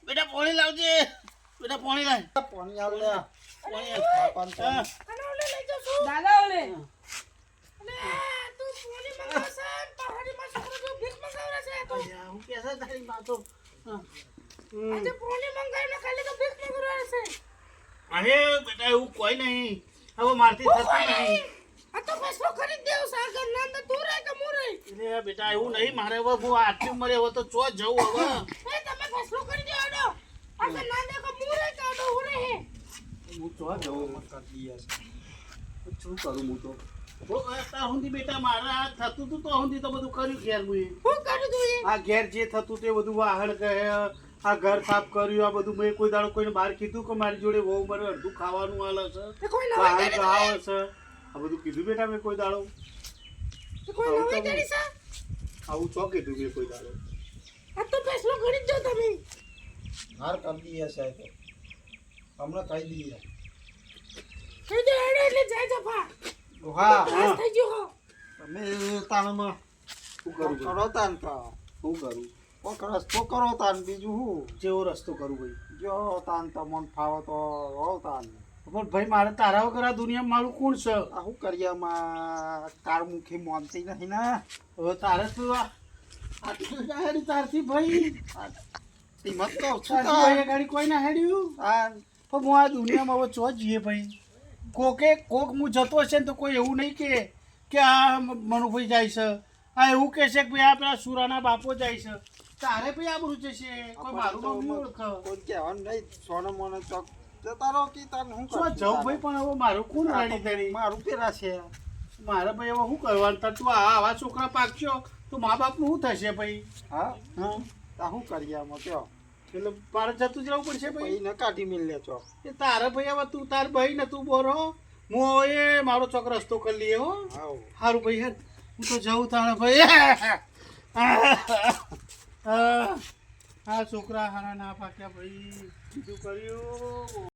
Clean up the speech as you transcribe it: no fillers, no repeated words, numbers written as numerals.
બેટા પાણી લાવજે બેટા પાણી લાવ પાણી આવ લે પાણી બાપાને પાણી. અને ઓલે લઈ જાઉં છું. દાદા ઓલે. અને તું પાણી મંગાવશે ને પહાડીમાં છોકરો જો ભીખ મંગાવરા છે તો. હું કેસે તારી માં તો આજે પાણી મંગાવીને ખાલી તો ભીખ મંગાવરા છે. અરે બેટા એવું કોઈ નહીં હવે મારથી થતું નહીં આ તો ફેસલો કરી દેવ સાગર નાંદ તું રે કે હું રે. એટલે બેટા એવું નહીં મારે હવે હું આટલી ઉંમરે હવે તો ચો જવું હવે એ તમે ફેસલો કરી દે આડો. આ કે નાંદ કે હું રે કે આડો હું રે હે. હું ચો જવું મત કરી દે શું કરું હું તો ત્યાં સુધી બેટા મારે આ થતું હતું તો સુધી તો બધું કર્યું ઘેર મુએ હું કરું તું એ. આ ઘેર જે થતું તે બધું વાહણ કહે આ ઘર સાફ કર્યું આ બધું મેં કોઈ દાડો કોઈને બહાર કીધું કે મારી જોડે વહુ મારે અડધું ખાવાનું હાલે છે એ કોઈ નવાઈ વાહણ કરી આવે છે આ બધું કીધું બેટા મેં કોઈ દાડો છે કોઈ નવાઈ કરી છે. આવું ચો કીધું મેં કોઈ દાડો આ તો ફેસલો કરી જ જો તમે. હાર કરી દે છે તો હમણાં કહી દઈએ કહી દે એડે એટલે જાય જપા. હા પાસ થઈ ગયો હો. તમે તાણમાં શું કરું ભાઈ? કરો તાન તો શું કરું રસ્તો કરો તાન બીજું શું જેવો રસ્તો કરું ભાઈ જો તાન તમને ફાવો તો હો તાન પણ ભાઈ મારે તારા વગર આ દુનિયામાં મારું કોણ છે આ શું કરીએ માં કાર મુખી મોનતી નહીં ને હવે તારે તો આટલું ના હેડી તારથી ભાઈ કિંમત તો તારથી ભાઈ ગાડી કોઈ ના હેડ્યું તાન પણ હું આ દુનિયામાં હવે ચો જઈએ ભાઈ કોક હું જતો હશે ને તો કોઈ એવું નહીં કે આ મનુભાઈ જાય છે આ એવું કહેશે કે ભાઈ આ પેલા સુરાના બાપો જાય છે તારે ભાઈ આ બધું જશે કોઈ મારું નામ નહીં ઓળખ કોઈ કહેવાનું નહીં સોનો મોનો ચોક જતા રહો કે તાન હું શું જવું ભાઈ પણ હવે મારું કોણ રાણી ધરી મારું પેલા છે મારે ભાઈ હવે શું કરવાનું તાર તું આવા છોકરા પાકશો તો મા બાપનું શું થશે ભાઈ હા હા તા શું કરીએ આમાં કયો એટલે મારે જતું જ રહેવું પડશે ભાઈ ભાઈ ને કાઢી મિલ લે છો એ તારે ભાઈ હવે તું તાર ભાઈ ને તું બોરો હું હવે મારો ચોક રસ્તો કરી લઈએ હો હા સારું ભાઈ યાર હું તો જવું તારે ભાઈ આ છોકરા હારા ના પાક્યા ભાઈ બીજું કર્યું